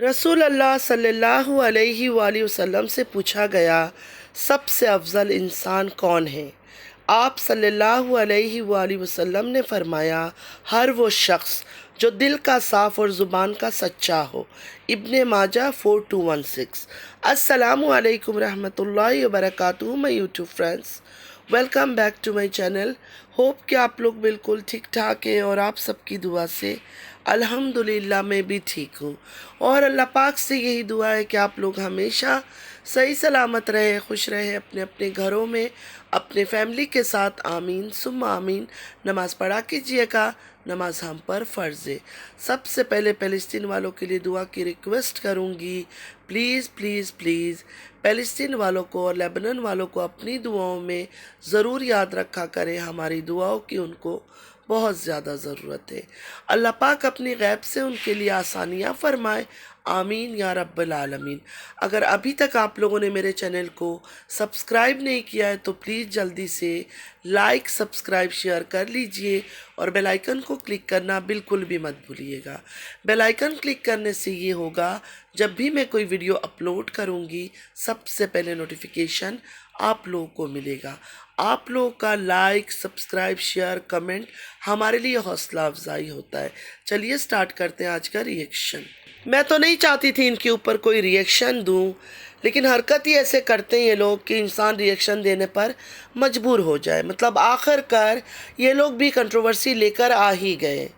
रसूल अल्लाह सल्लल्लाहु अलैहि वसल्लम से पूछा गया, सबसे अफजल इंसान कौन है? आप सल्लल्लाहु अलैहि वसल्लम ने फरमाया, हर वो शख्स जो दिल का साफ़ और ज़ुबान का सच्चा हो। इब्ने माजा 4216। अस्सलामु अलैकुम रहमतुल्लाहि व बरकातुहू my YouTube friends, welcome back to my channel. Hope कि आप लोग बिल्कुल ठीक ठाक हैं और आप सबकी दुआ से अल्हम्दुलिल्लाह मैं भी ठीक हूँ। और अल्लाह पाक से यही दुआ है कि आप लोग हमेशा सही सलामत रहे, खुश रहे अपने अपने घरों में, अपने फैमिली के साथ। आमीन सुम्मा आमीन। नमाज़ पढ़ा कीजिएगा, नमाज हम पर फ़र्ज़ है। सबसे पहले फ़लस्तीन वालों के लिए दुआ की रिक्वेस्ट करूँगी। प्लीज़ प्लीज़ प्लीज़ फ़लस्तीन वालों को और लेबनान वालों को अपनी दुआओं में ज़रूर याद रखा करें। हमारी दुआओं की उनको बहुत ज़्यादा ज़रूरत है। अल्लाह पाक अपनी गैब से उनके लिए आसानियाँ फ़रमाए। आमीन या रब्बल आलमीन। अगर अभी तक आप लोगों ने मेरे चैनल को सब्सक्राइब नहीं किया है तो प्लीज़ जल्दी से लाइक, सब्सक्राइब, शेयर कर लीजिए और बेल आइकन को क्लिक करना बिल्कुल भी मत भूलिएगा। बेल आइकन क्लिक करने से ये होगा, जब भी मैं कोई वीडियो अपलोड करूँगी सबसे पहले नोटिफिकेशन आप लोगों को मिलेगा। आप लोगों का लाइक, सब्सक्राइब, शेयर, कमेंट हमारे लिए हौसला अफजाई होता है। चलिए स्टार्ट करते हैं आज का रिएक्शन। मैं तो नहीं चाहती थी इनके ऊपर कोई रिएक्शन दूं, लेकिन हरकत ही ऐसे करते हैं ये लोग कि इंसान रिएक्शन देने पर मजबूर हो जाए। मतलब आखिरकार ये लोग भी कंट्रोवर्सी लेकर आ ही गए।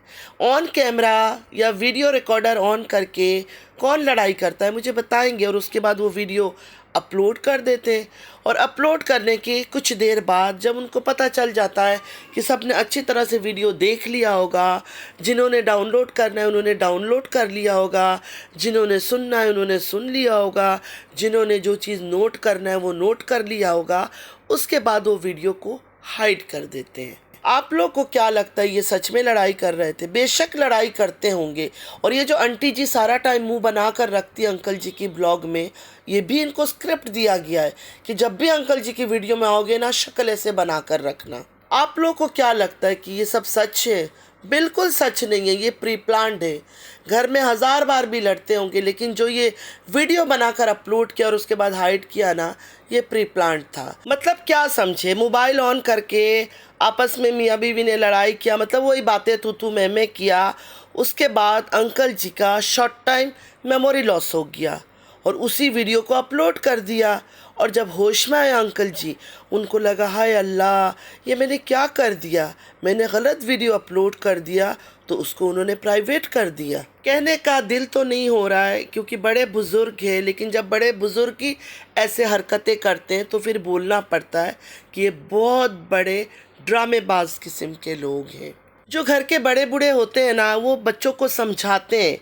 ऑन कैमरा या वीडियो रिकॉर्डर ऑन करके कौन लड़ाई करता है मुझे बताएंगे, और उसके बाद वो वीडियो अपलोड कर देते हैं। और अपलोड करने के कुछ देर बाद जब उनको पता चल जाता है कि सबने अच्छी तरह से वीडियो देख लिया होगा, जिन्होंने डाउनलोड करना है उन्होंने डाउनलोड कर लिया होगा, जिन्होंने सुनना है उन्होंने सुन लिया होगा, जिन्होंने जो चीज़ नोट करना है वो नोट कर लिया होगा, उसके बाद वो वीडियो को हाइड कर देते हैं। आप लोग को क्या लगता है ये सच में लड़ाई कर रहे थे? बेशक लड़ाई करते होंगे। और ये जो आंटी जी सारा टाइम मुंह बना कर रखती है अंकल जी की ब्लॉग में, ये भी इनको स्क्रिप्ट दिया गया है कि जब भी अंकल जी की वीडियो में आओगे ना, शक्ल ऐसे बना कर रखना। आप लोग को क्या लगता है कि ये सब सच है? बिल्कुल सच नहीं है, ये प्री प्लान्ड है। घर में 1000 बार भी लड़ते होंगे, लेकिन जो ये वीडियो बनाकर अपलोड किया और उसके बाद हाइड किया ना, ये प्री प्लान्ड था। मतलब क्या समझे, मोबाइल ऑन करके आपस में मियाँ बीवी ने लड़ाई किया, मतलब वही बातें तू मैं किया। उसके बाद अंकल जी का शॉर्ट टाइम मेमोरी लॉस हो गया और उसी वीडियो को अपलोड कर दिया। और जब होश में आया अंकल जी, उनको लगा हाय अल्लाह, ये मैंने क्या कर दिया, मैंने गलत वीडियो अपलोड कर दिया, तो उसको उन्होंने प्राइवेट कर दिया। कहने का दिल तो नहीं हो रहा है क्योंकि बड़े बुज़ुर्ग हैं, लेकिन जब बड़े बुज़ुर्ग ही ऐसे हरकतें करते हैं तो फिर बोलना पड़ता है कि ये बहुत बड़े ड्रामेबाज किस्म के लोग हैं। जो घर के बड़े बूढ़े होते हैं ना, वो बच्चों को समझाते हैं,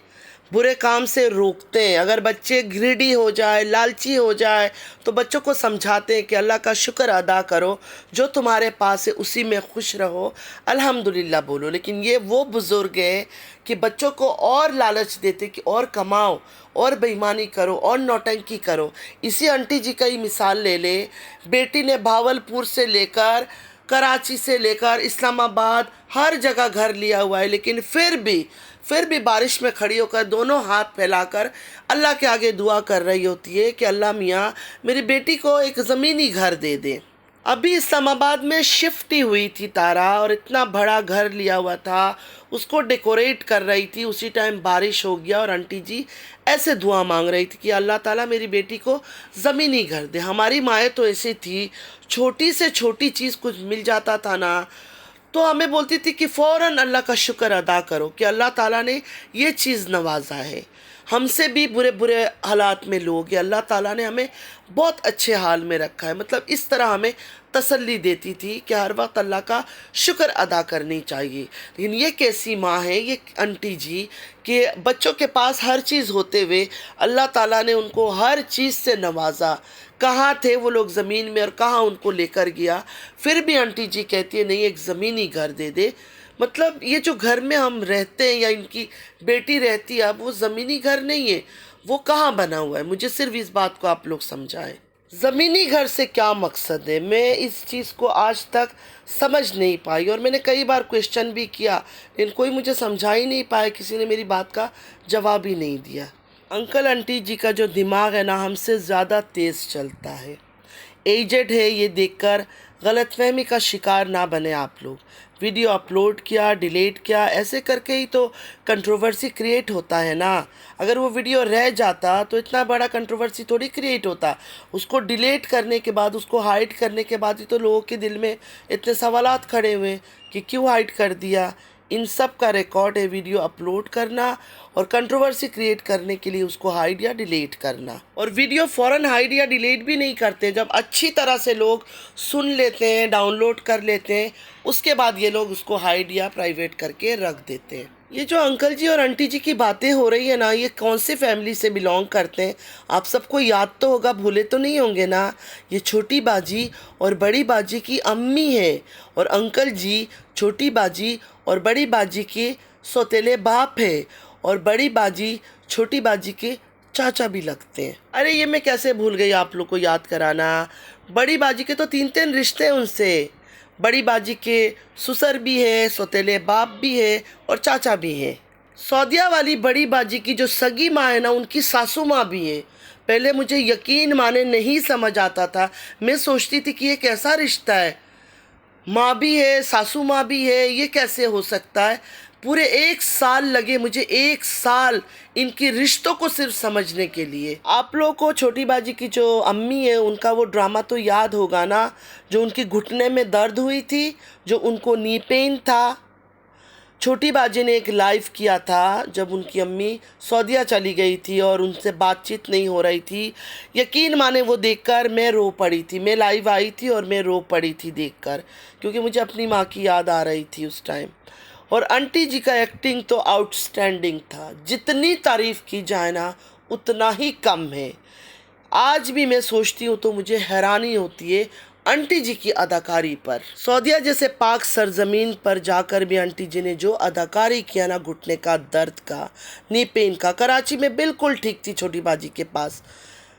बुरे काम से रोकते हैं। अगर बच्चे ग्रीडी हो जाए, लालची हो जाए, तो बच्चों को समझाते हैं कि अल्लाह का शुक्र अदा करो, जो तुम्हारे पास है उसी में खुश रहो, अल्हम्दुलिल्लाह बोलो। लेकिन ये वो बुज़ुर्ग हैं कि बच्चों को और लालच देते कि और कमाओ, और बेईमानी करो, और नौटंकी करो। इसी आंटी जी का ही मिसाल ले ले। बेटी ने भावलपुर से लेकर, कराची से लेकर इस्लामाबाद, हर जगह घर लिया हुआ है, लेकिन फिर भी बारिश में खड़ी होकर दोनों हाथ फैलाकर अल्लाह के आगे दुआ कर रही होती है कि अल्लाह मियाँ मेरी बेटी को एक ज़मीनी घर दे दे। अभी इस्लामाबाद में शिफ्ट ही हुई थी तारा, और इतना बड़ा घर लिया हुआ था, उसको डेकोरेट कर रही थी। उसी टाइम बारिश हो गया और आंटी जी ऐसे दुआ मांग रही थी कि अल्लाह ताला मेरी बेटी को ज़मीनी घर दे। हमारी माएँ तो ऐसी थी, छोटी से छोटी चीज़ कुछ मिल जाता था ना, तो हमें बोलती थी कि फ़ौरन अल्लाह का शुक्र अदा करो कि अल्लाह ताला ने ये चीज़ नवाजा है। हमसे भी बुरे बुरे हालात में लोग हैं, अल्लाह ताला ने हमें बहुत अच्छे हाल में रखा है। मतलब इस तरह हमें तसल्ली देती थी कि हर वक्त अल्लाह का शुक्र अदा करनी चाहिए। लेकिन ये कैसी माँ है ये आंटी जी कि बच्चों के पास हर चीज़ होते हुए अल्लाह ताला ने उनको हर चीज़ से नवाजा। कहाँ थे वो लोग ज़मीन में और कहाँ उनको लेकर गया, फिर भी आंटी जी कहती है नहीं एक ज़मीनी घर दे दे। मतलब ये जो घर में हम रहते हैं या इनकी बेटी रहती है, अब वो ज़मीनी घर नहीं है, वो कहाँ बना हुआ है? मुझे सिर्फ इस बात को आप लोग समझाएं, ज़मीनी घर से क्या मकसद है? मैं इस चीज़ को आज तक समझ नहीं पाई और मैंने कई बार क्वेश्चन भी किया, लेकिन कोई मुझे समझा ही नहीं पाया, किसी ने मेरी बात का जवाब ही नहीं दिया। अंकल आंटी जी का जो दिमाग है ना, हमसे ज़्यादा तेज़ चलता है। एजेड है ये देखकर गलतफहमी का शिकार ना बने आप लोग। वीडियो अपलोड किया, डिलीट किया, ऐसे करके ही तो कंट्रोवर्सी क्रिएट होता है ना। अगर वो वीडियो रह जाता तो इतना बड़ा कंट्रोवर्सी थोड़ी क्रिएट होता। उसको डिलीट करने के बाद, उसको हाइड करने के बाद ही तो लोगों के दिल में इतने सवालात खड़े हुए कि क्यों हाइड कर दिया। इन सब का रिकॉर्ड है वीडियो अपलोड करना और कंट्रोवर्सी क्रिएट करने के लिए उसको हाइड या डिलीट करना। और वीडियो फ़ौरन हाइड या डिलीट भी नहीं करते, जब अच्छी तरह से लोग सुन लेते हैं, डाउनलोड कर लेते हैं, उसके बाद ये लोग उसको हाइड या प्राइवेट करके रख देते हैं। ये जो अंकल जी और आंटी जी की बातें हो रही है ना, ये कौन से फैमिली से बिलोंग करते हैं? आप सबको याद तो होगा, भूले तो नहीं होंगे ना। ये छोटी बाजी और बड़ी बाजी की अम्मी है और अंकल जी छोटी बाजी और बड़ी बाजी के सौतेले बाप है और बड़ी बाजी छोटी बाजी के चाचा भी लगते हैं। अरे ये मैं कैसे भूल गई आप लोग को याद कराना। बड़ी बाजी के तो 3-3 रिश्ते हैं उनसे। बड़ी बाजी के ससुर भी है, सौतेले बाप भी है और चाचा भी है। सौदिया वाली बड़ी बाजी की जो सगी माँ है ना, उनकी सासू माँ भी है। पहले मुझे यकीन माने नहीं समझ आता था। मैं सोचती थी कि ये कैसा रिश्ता है, माँ भी है, सासू माँ भी है, ये कैसे हो सकता है। पूरे 1 साल लगे मुझे, 1 साल इनकी रिश्तों को सिर्फ समझने के लिए। आप लोगों को छोटी बाजी की जो अम्मी है, उनका वो ड्रामा तो याद होगा ना, जो उनकी घुटने में दर्द हुई थी, जो उनको नी पेन था। छोटी बाजी ने एक लाइव किया था जब उनकी अम्मी सऊदीया चली गई थी और उनसे बातचीत नहीं हो रही थी। यकीन माने वो देखकर मैं रो पड़ी थी। मैं लाइव आई थी और मैं रो पड़ी थी देखकर, क्योंकि मुझे अपनी माँ की याद आ रही थी उस टाइम। और आंटी जी का एक्टिंग तो आउटस्टैंडिंग था। जितनी तारीफ़ की जाए ना उतना ही कम है। आज भी मैं सोचती हूँ तो मुझे हैरानी होती है आंटी जी की अदाकारी पर। सऊदीया जैसे पाक सरजमीन पर जाकर भी आंटी जी ने जो अदाकारी किया ना, घुटने का दर्द का, नी पेन का, कराची में बिल्कुल ठीक थी छोटी बाजी के पास।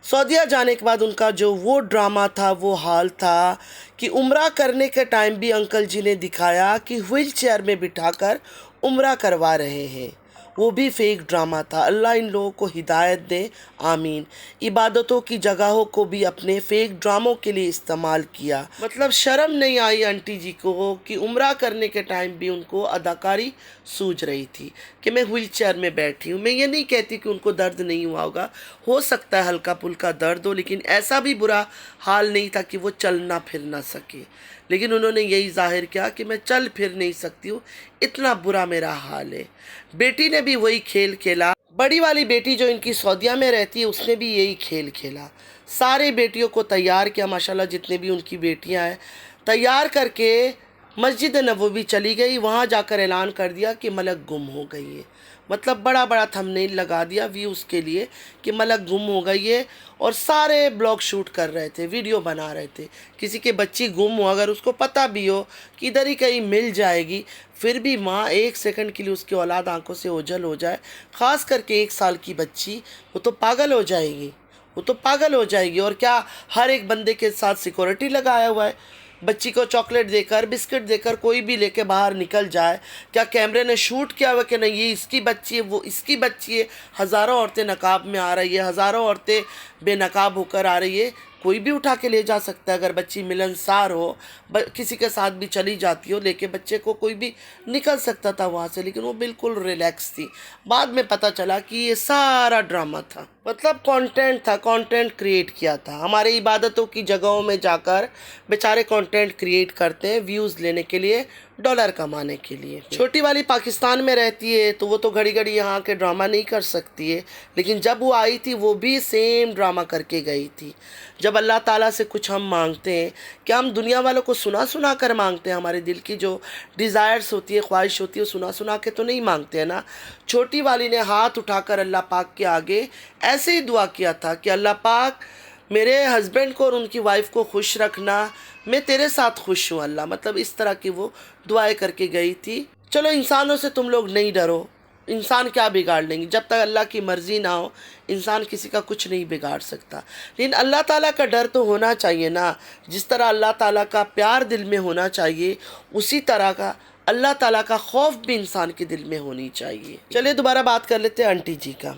सऊदीया जाने के बाद उनका जो वो ड्रामा था, वो हाल था कि उम्रा करने के टाइम भी अंकल जी ने दिखाया कि व्हील चेयर में बिठाकर उम्रा करवा रहे हैं। वो भी फेक ड्रामा था। अल्लाह इन लोगों को हिदायत दे, आमीन। इबादतों की जगहों को भी अपने फेक ड्रामों के लिए इस्तेमाल किया। मतलब शर्म नहीं आई आंटी जी को कि उम्रा करने के टाइम भी उनको अदाकारी सूझ रही थी कि मैं व्हील चेयर में बैठी हूँ। मैं ये नहीं कहती कि उनको दर्द नहीं हुआ होगा, हो सकता है हल्का फुल्का दर्द हो, लेकिन ऐसा भी बुरा हाल नहीं था कि वो चलना फिर ना सके। लेकिन उन्होंने यही जाहिर किया कि मैं चल फिर नहीं सकती हूँ, इतना बुरा मेरा हाल है। बेटी ने भी वही खेल खेला। बड़ी वाली बेटी जो इनकी सऊदीया में रहती है, उसने भी यही खेल खेला। सारे बेटियों को तैयार किया, माशाल्लाह जितने भी उनकी बेटियां हैं, तैयार करके मस्जिद नबवी चली गई। वहाँ जाकर ऐलान कर दिया कि मलक गुम हो गई है। मतलब बड़ा बड़ा थंबनेल लगा दिया व्यूज़ के लिए कि मलक गुम हो गई है। और सारे ब्लॉग शूट कर रहे थे, वीडियो बना रहे थे। किसी के बच्ची गुम हो, अगर उसको पता भी हो कि इधर ही कहीं मिल जाएगी, फिर भी माँ 1 सेकंड के लिए उसकी औलाद आंखों से ओझल हो जाए, ख़ास करके 1 साल की बच्ची, वो तो पागल हो जाएगी। वो तो पागल हो जाएगी। और क्या हर एक बंदे के साथ सिक्योरिटी लगाया हुआ है। बच्ची को चॉकलेट देकर, बिस्किट देकर कोई भी लेके बाहर निकल जाए। क्या कैमरे ने शूट किया हुआ कि नहीं ये इसकी बच्ची है, वो इसकी बच्ची है। हज़ारों औरतें नकाब में आ रही है, हज़ारों औरतें बेनकाब होकर आ रही है। कोई भी उठा के ले जा सकता है। अगर बच्ची मिलनसार हो, किसी के साथ भी चली जाती हो लेके बच्चे को, कोई भी निकल सकता था वहाँ से, लेकिन वो बिल्कुल रिलैक्स थी। बाद में पता चला कि ये सारा ड्रामा था, मतलब कंटेंट था, कंटेंट क्रिएट किया था। हमारे इबादतों की जगहों में जाकर बेचारे कंटेंट क्रिएट करते हैं व्यूज़ लेने के लिए, डॉलर कमाने के लिए। छोटी वाली पाकिस्तान में रहती है तो वो तो घड़ी घड़ी यहाँ के ड्रामा नहीं कर सकती है, लेकिन जब वो आई थी वो भी सेम ड्रामा करके गई थी। जब अल्लाह ताला से कुछ हम मांगते हैं, क्या हम दुनिया वालों को सुना सुना कर मांगते हैं? हमारे दिल की जो डिज़ायर्स होती है, ख्वाहिश होती है, वो सुना सुना के तो नहीं मांगते हैं ना। छोटी वाली ने हाथ उठाकर अल्लाह पाक के आगे ऐसे ही दुआ किया था कि अल्लाह पाक मेरे हस्बैंड को और उनकी वाइफ को खुश रखना, मैं तेरे साथ खुश हूँ अल्लाह। मतलब इस तरह की वो दुआएं करके गई थी। चलो इंसानों से तुम लोग नहीं डरो, इंसान क्या बिगाड़ लेंगे। जब तक अल्लाह की मर्ज़ी ना हो, इंसान किसी का कुछ नहीं बिगाड़ सकता। लेकिन अल्लाह ताला का डर तो होना चाहिए ना। जिस तरह अल्लाह ताला का प्यार दिल में होना चाहिए, उसी तरह का अल्लाह ताला का खौफ भी इंसान के दिल में होनी चाहिए। चलिए दोबारा बात कर लेते हैं आंटी जी का।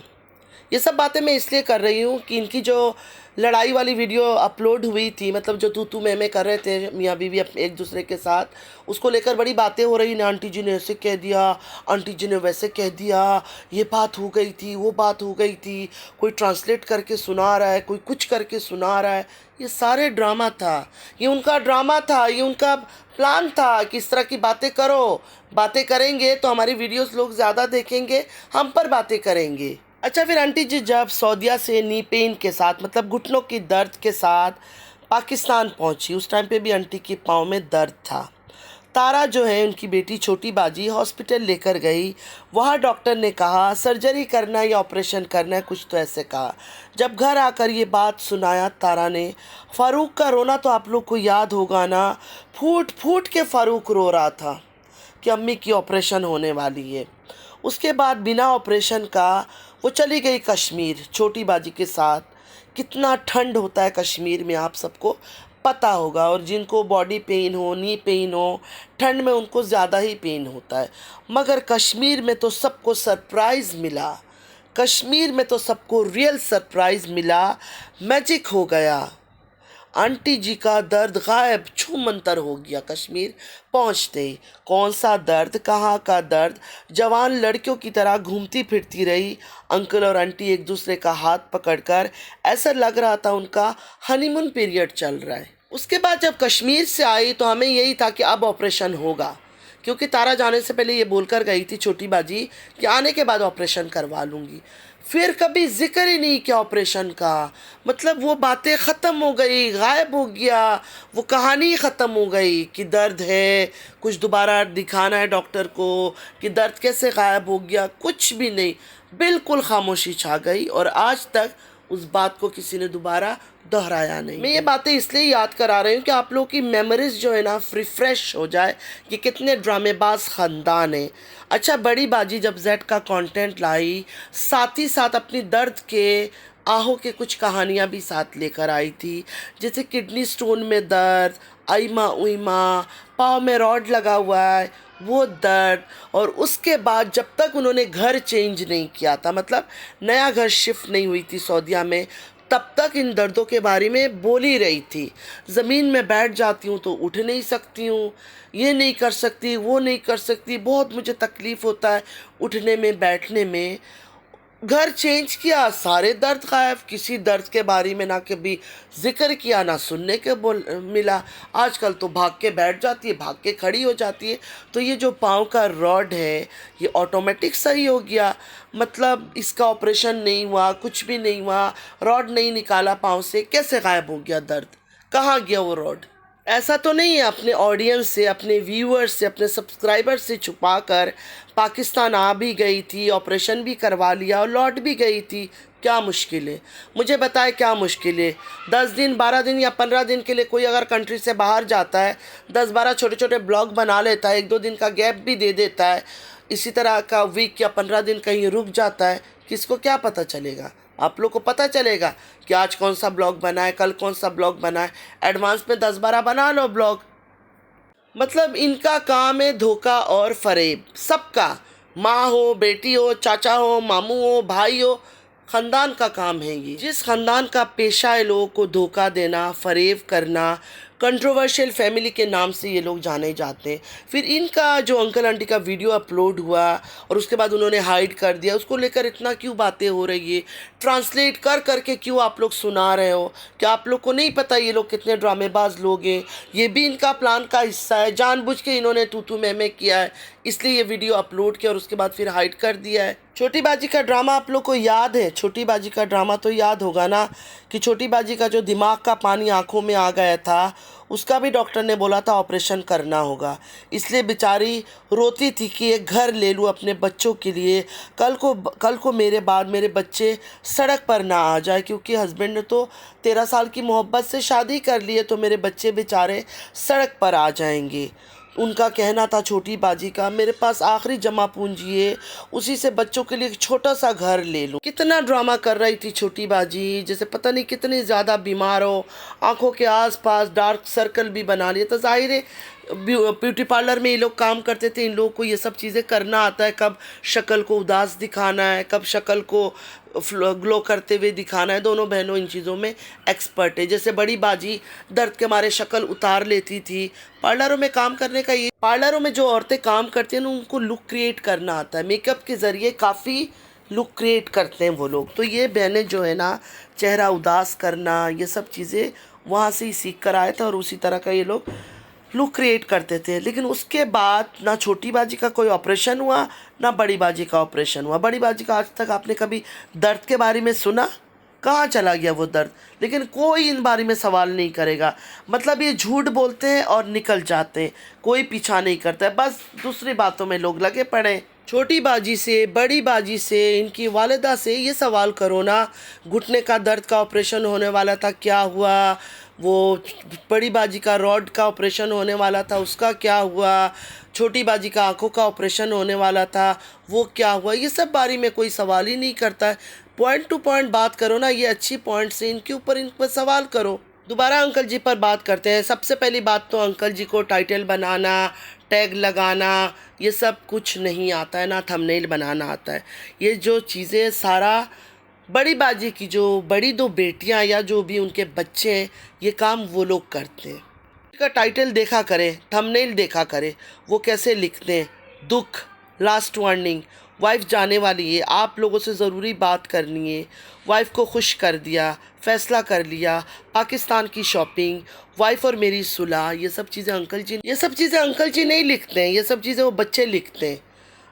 ये सब बातें मैं इसलिए कर रही हूँ कि इनकी जो लड़ाई वाली वीडियो अपलोड हुई थी, मतलब जो तू मैं कर रहे थे मियाँ बीवी एक दूसरे के साथ, उसको लेकर बड़ी बातें हो रही ना, आंटी जी ने ऐसे कह दिया, आंटी जी ने वैसे कह दिया, ये बात हो गई थी, वो बात हो गई थी, कोई ट्रांसलेट करके सुना रहा है, कोई कुछ करके सुना रहा है। ये सारे ड्रामा था, ये उनका ड्रामा था, ये उनका प्लान था कि इस तरह की बातें करो, बातें करेंगे तो हमारी वीडियोस लोग ज़्यादा देखेंगे, हम पर बातें करेंगे। अच्छा, फिर आंटी जी जब सऊदीया से नी पेन के साथ, मतलब घुटनों की दर्द के साथ पाकिस्तान पहुंची, उस टाइम पे भी आंटी के पाँव में दर्द था। तारा जो है उनकी बेटी छोटी बाजी हॉस्पिटल लेकर गई। वहाँ डॉक्टर ने कहा सर्जरी करना या ऑपरेशन करना है, कुछ तो ऐसे कहा। जब घर आकर ये बात सुनाया तारा ने, फ़ारूक का रोना तो आप लोग को याद होगा ना, फूट फूट के फ़ारूक रो रहा था कि अम्मी की ऑपरेशन होने वाली है। उसके बाद बिना ऑपरेशन का वो चली गई कश्मीर छोटी बाजी के साथ। कितना ठंड होता है कश्मीर में आप सबको पता होगा, और जिनको बॉडी पेन हो, नी पेन हो, ठंड में उनको ज़्यादा ही पेन होता है। मगर कश्मीर में तो सबको सरप्राइज़ मिला, कश्मीर में तो सबको रियल सरप्राइज़ मिला, मैजिक हो गया। आंटी जी का दर्द गायब, छू मंतर हो गया कश्मीर पहुंचते ही। कौन सा दर्द, कहाँ का दर्द, जवान लड़कियों की तरह घूमती फिरती रही। अंकल और आंटी एक दूसरे का हाथ पकड़कर, ऐसा लग रहा था उनका हनीमून पीरियड चल रहा है। उसके बाद जब कश्मीर से आई तो हमें यही था कि अब ऑपरेशन होगा, क्योंकि तारा जाने से पहले ये बोलकर गई थी छोटी बाजी कि आने के बाद ऑपरेशन करवा लूँगी। फिर कभी जिक्र ही नहीं किया ऑपरेशन का, मतलब वो बातें ख़त्म हो गई, गायब हो गया, वो कहानी ख़त्म हो गई कि दर्द है, कुछ दोबारा दिखाना है डॉक्टर को कि दर्द कैसे गायब हो गया, कुछ भी नहीं, बिल्कुल खामोशी छा गई। और आज तक उस बात को किसी ने दोबारा दोहराया नहीं। मैं ये बातें इसलिए याद करा रही हूँ कि आप लोगों की मेमोरीज जो है ना रिफ्रेश हो जाए कि कितने ड्रामेबाज ख़ानदान है। अच्छा, बड़ी बाजी जब जेड का कंटेंट लाई, साथ ही साथ अपनी दर्द के आहों के कुछ कहानियाँ भी साथ लेकर आई थी, जैसे किडनी स्टोन में दर्द, आइमा उइमा, पाँव में रॉड लगा हुआ है वो दर्द। और उसके बाद जब तक उन्होंने घर चेंज नहीं किया था, मतलब नया घर शिफ्ट नहीं हुई थी सऊदीया में, तब तक इन दर्दों के बारे में बोल ही रही थी। ज़मीन में बैठ जाती हूँ तो उठ नहीं सकती हूँ, ये नहीं कर सकती, वो नहीं कर सकती, बहुत मुझे तकलीफ़ होता है उठने में बैठने में। घर चेंज किया, सारे दर्द गायब, किसी दर्द के बारे में ना कभी जिक्र किया, ना सुनने के बोल मिला। आजकल तो भाग के बैठ जाती है, भाग के खड़ी हो जाती है। तो ये जो पाँव का रॉड है ये ऑटोमेटिक सही हो गया, मतलब इसका ऑपरेशन नहीं हुआ, कुछ भी नहीं हुआ, रॉड नहीं निकाला पाँव से, कैसे गायब हो गया दर्द, कहाँ गया वो रॉड? ऐसा तो नहीं है अपने ऑडियंस से, अपने व्यूअर्स से, अपने सब्सक्राइबर्स से छुपा कर पाकिस्तान आ भी गई थी, ऑपरेशन भी करवा लिया और लौट भी गई थी। क्या मुश्किल है, मुझे बताए क्या मुश्किल है? 10 दिन 12 दिन या 15 दिन के लिए कोई अगर कंट्री से बाहर जाता है, 10-12 छोटे छोटे ब्लॉग बना लेता है, 1-2 दिन का गैप भी दे देता है, इसी तरह का वीक या 15 दिन कहीं रुक जाता है, किसको क्या पता चलेगा? आप लोग को पता चलेगा कि आज कौन सा ब्लॉग बना है, कल कौन सा ब्लॉग बना है। एडवांस में 10-12 बना लो ब्लॉग। मतलब इनका काम है धोखा और फरेब, सबका, माँ हो, बेटी हो, चाचा हो, मामू हो, भाई हो, ख़ानदान का काम है ये। जिस ख़ानदान का पेशा है लोगों को धोखा देना, फरेब करना, कंट्रोवर्शियल फैमिली के नाम से ये लोग जाने जाते हैं। फिर इनका जो अंकल आंटी का वीडियो अपलोड हुआ और उसके बाद उन्होंने हाइड कर दिया, उसको लेकर इतना क्यों बातें हो रही है? ट्रांसलेट कर करके क्यों आप लोग सुना रहे हो? क्या आप लोग को नहीं पता ये लोग कितने ड्रामेबाज लोग हैं? ये भी इनका प्लान का हिस्सा है, जानबूझ के इन्होंने तू मैं किया है, इसलिए ये वीडियो अपलोड किया और उसके बाद फिर हाइड कर दिया है। छोटी बाजी का ड्रामा आप लोग को याद है? छोटी बाजी का ड्रामा तो याद होगा ना, कि छोटी बाजी का जो दिमाग का पानी आंखों में आ गया था, उसका भी डॉक्टर ने बोला था ऑपरेशन करना होगा, इसलिए बेचारी रोती थी कि एक घर ले लूँ अपने बच्चों के लिए, कल को मेरे बाद मेरे बच्चे सड़क पर ना आ जाए, क्योंकि हस्बैंड ने तो 13 साल की मोहब्बत से शादी कर ली है, तो मेरे बच्चे बेचारे सड़क पर आ जाएंगे। उनका कहना था छोटी बाजी का, मेरे पास आखिरी जमा पूंजी है, उसी से बच्चों के लिए एक छोटा सा घर ले लूँ। कितना ड्रामा कर रही थी छोटी बाजी, जैसे पता नहीं कितनी ज़्यादा बीमार हो, आंखों के आसपास डार्क सर्कल भी बना लिए। तो जाहिर है ब्यूटी पार्लर में ये लोग काम करते थे, इन लोगों को ये सब चीज़ें करना आता है, कब शक्ल को उदास दिखाना है, कब शक्ल को ग्लो करते हुए दिखाना है। दोनों बहनों इन चीज़ों में एक्सपर्ट है। जैसे बड़ी बाजी दर्द के मारे शक्ल उतार लेती थी। पार्लरों में काम करने का ये, पार्लरों में जो औरतें काम करती हैं ना, उनको लुक क्रिएट करना आता है। मेकअप के ज़रिए काफ़ी लुक क्रिएट करते हैं वो लोग। तो ये बहनें जो है ना, चेहरा उदास करना, ये सब चीज़ें वहाँ से ही सीख कर आए थे और उसी तरह का ये लोग लुक क्रिएट करते थे। लेकिन उसके बाद ना छोटी बाजी का कोई ऑपरेशन हुआ, ना बड़ी बाजी का ऑपरेशन हुआ। बड़ी बाजी का आज तक आपने कभी दर्द के बारे में सुना? कहाँ चला गया वो दर्द? लेकिन कोई इन बारे में सवाल नहीं करेगा। मतलब ये झूठ बोलते हैं और निकल जाते हैं, कोई पीछा नहीं करता है, बस दूसरी बातों में लोग लगे पड़े हैं। छोटी बाजी से, बड़ी बाजी से, इनकी वालिदा से ये सवाल करो ना, घुटने का दर्द का ऑपरेशन होने वाला था, क्या हुआ? वो बड़ी बाजी का रॉड का ऑपरेशन होने वाला था, उसका क्या हुआ? छोटी बाजी का आंखों का ऑपरेशन होने वाला था, वो क्या हुआ? ये सब बारे में कोई सवाल ही नहीं करता है। पॉइंट टू पॉइंट बात करो ना, ये अच्छी पॉइंट से इनके ऊपर इन पर सवाल करो। दोबारा अंकल जी पर बात करते हैं। सबसे पहली बात तो अंकल जी को टाइटल बनाना, टैग लगाना, ये सब कुछ नहीं आता है, ना थंबनेल बनाना आता है। ये जो चीज़ें सारा बड़ी बाजी की जो बड़ी दो बेटियां या जो भी उनके बच्चे हैं, ये काम वो लोग करते हैं। का टाइटल देखा करें, थंबनेल देखा करें, वो कैसे लिखते हैं। दुख, लास्ट वार्निंग, वाइफ जाने वाली है, आप लोगों से ज़रूरी बात करनी है, वाइफ को खुश कर दिया, फ़ैसला कर लिया, पाकिस्तान की शॉपिंग, वाइफ और मेरी सुलह, ये सब चीज़ें अंकल जी नहीं लिखते हैं, ये सब चीज़ें वो बच्चे लिखते हैं।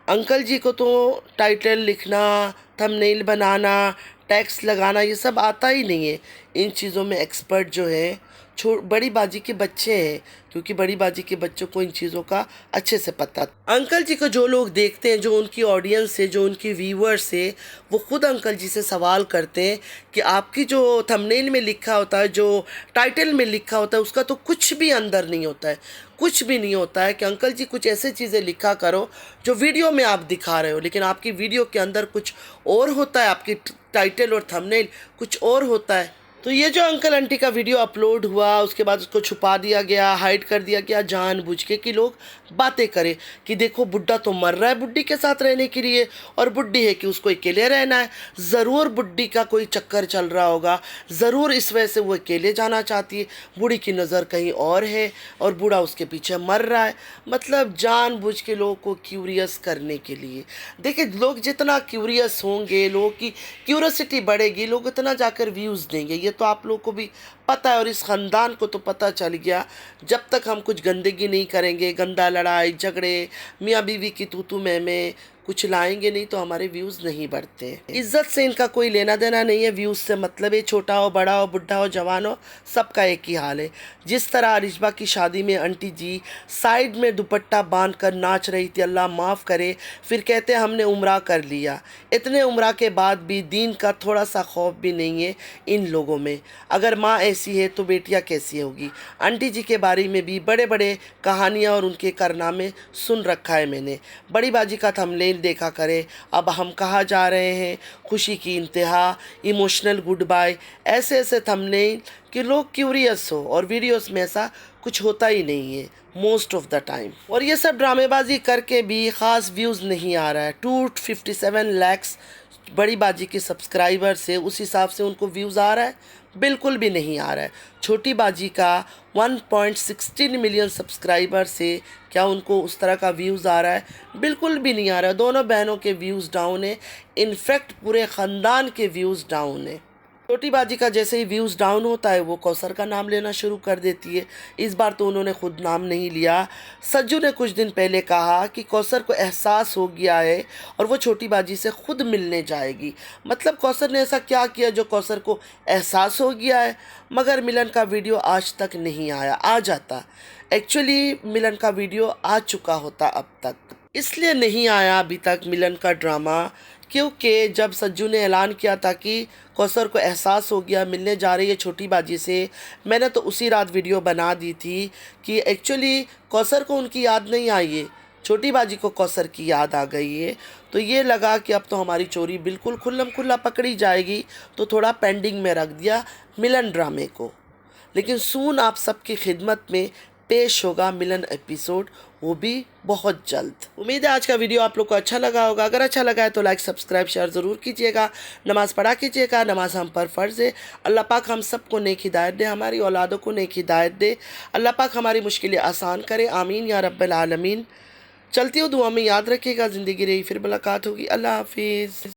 अंकल जी को तो टाइटल लिखना, थंबनेल बनाना, टैक्स लगाना, ये सब आता ही नहीं है। इन चीज़ों में एक्सपर्ट जो है बड़ी बाजी के बच्चे हैं, क्योंकि बड़ी बाजी के बच्चों को इन चीज़ों का अच्छे से पता। अंकल जी को जो लोग देखते हैं, जो उनकी ऑडियंस है, जो उनकी व्यूअर्स है, वो खुद अंकल जी से सवाल करते हैं कि आपकी जो थंबनेल में लिखा होता है, जो टाइटल में लिखा होता है, उसका तो कुछ भी अंदर नहीं होता है, कुछ भी नहीं होता है। कि अंकल जी कुछ ऐसे चीज़ें लिखा करो जो वीडियो में आप दिखा रहे हो, लेकिन आपकी वीडियो के अंदर कुछ और होता है, आपकी टाइटल और थंबनेल कुछ और होता है। तो ये जो अंकल आंटी का वीडियो अपलोड हुआ, उसके बाद उसको छुपा दिया गया, हाइड कर दिया गया जानबूझ के, कि लोग बातें करें कि देखो बुड्ढा तो मर रहा है बुड्ढी के साथ रहने के लिए, और बुड्ढी है कि उसको अकेले रहना है। ज़रूर बुड्ढी का कोई चक्कर चल रहा होगा, ज़रूर इस वजह से वो अकेले जाना चाहती है, बूढ़ी की नज़र कहीं और है और बूढ़ा उसके पीछे मर रहा है। मतलब जानबूझ के लोगों को क्यूरियस करने के लिए। देखिए, लोग जितना क्यूरियस होंगे, लोगों की क्यूरियोसिटी बढ़ेगी, लोग इतना जाकर व्यूज़ देंगे। ये तो आप लोगों को भी पता है और इस ख़ानदान को तो पता चल गया। जब तक हम कुछ गंदगी नहीं करेंगे, गंदा लड़ाई झगड़े, मियाँ बीवी की तू तू मैं कुछ लाएंगे नहीं, तो हमारे व्यूज़ नहीं बढ़ते हैं। इज्जत से इनका कोई लेना देना नहीं है, व्यूज़ से मतलब है। छोटा हो, बड़ा हो, बुढ़ा हो, जवान हो, सबका एक ही हाल है। जिस तरह अरिशबा की शादी में आंटी जी साइड में दुपट्टा बांध कर नाच रही थी, अल्लाह माफ़ करे, फिर कहते हमने उम्रा कर लिया। इतने उम्रा के बाद भी दीन का थोड़ा सा खौफ भी नहीं है इन लोगों में। अगर माँ ऐसी है तो बेटियाँ कैसी होगी। आंटी जी के बारे में भी बड़े बड़े कहानियाँ और उनके कारनामे सुन रखा है मैंने। बड़ी बाजी का थंबनेल देखा करें, अब हम कहाँ जा रहे हैं, खुशी की इंतहा, इमोशनल गुड बाय, ऐसे ऐसे थंबनेल कि लोग क्यूरियस हो, और वीडियोस में ऐसा कुछ होता ही नहीं है मोस्ट ऑफ द टाइम। और ये सब ड्रामेबाजी करके भी ख़ास व्यूज़ नहीं आ रहा है। 257 लाख बड़ी बाजी के सब्सक्राइबर से उस हिसाब से उनको व्यूज़ आ रहा है? बिल्कुल भी नहीं आ रहा है। छोटी बाजी का 1.16 मिलियन सब्सक्राइबर से क्या उनको उस तरह का व्यूज़ आ रहा है? बिल्कुल भी नहीं आ रहा है। दोनों बहनों के व्यूज़ डाउन है, इनफैक्ट पूरे ख़ानदान के व्यूज़ डाउन है। छोटी बाजी का जैसे ही व्यूज़ डाउन होता है, वो कौसर का नाम लेना शुरू कर देती है। इस बार तो उन्होंने खुद नाम नहीं लिया। सज्जू ने कुछ दिन पहले कहा कि कौसर को एहसास हो गया है और वो छोटी बाजी से खुद मिलने जाएगी। मतलब कौसर ने ऐसा क्या किया जो कौसर को एहसास हो गया है? मगर मिलन का वीडियो आज तक नहीं आया। आ जाता, एक्चुअली मिलन का वीडियो आ चुका होता अब तक, इसलिए नहीं आया अभी तक मिलन का ड्रामा। क्योंकि जब सज्जू ने ऐलान किया था कि कौसर को एहसास हो गया, मिलने जा रही है छोटी बाजी से, मैंने तो उसी रात वीडियो बना दी थी कि एक्चुअली कौसर को उनकी याद नहीं आई है, छोटी बाजी को कौसर की याद आ गई है। तो ये लगा कि अब तो हमारी चोरी बिल्कुल खुल्लम खुल्ला पकड़ी जाएगी, तो थोड़ा पेंडिंग में रख दिया मिलन ड्रामे को। लेकिन सून आप सबकी खिदमत में पेश होगा मिलन एपिसोड, वो भी बहुत जल्द। उम्मीद है आज का वीडियो आप लोग को अच्छा लगा होगा। अगर अच्छा लगा है तो लाइक सब्सक्राइब शेयर ज़रूर कीजिएगा। नमाज़ पढ़ा कीजिएगा, नमाज हम पर फ़र्ज़ है। अल्लाह पाक हम सबको नेक हिदायत दे, हमारी औलादों को नेक हिदायत दे। अल्लाह पाक हमारी मुश्किलें आसान करे, आमीन या रब्बल आलमीन। चलती हूँ, दुआ में याद रखिएगा। ज़िंदगी रही फिर मुलाकात होगी। अल्लाह हाफिज़।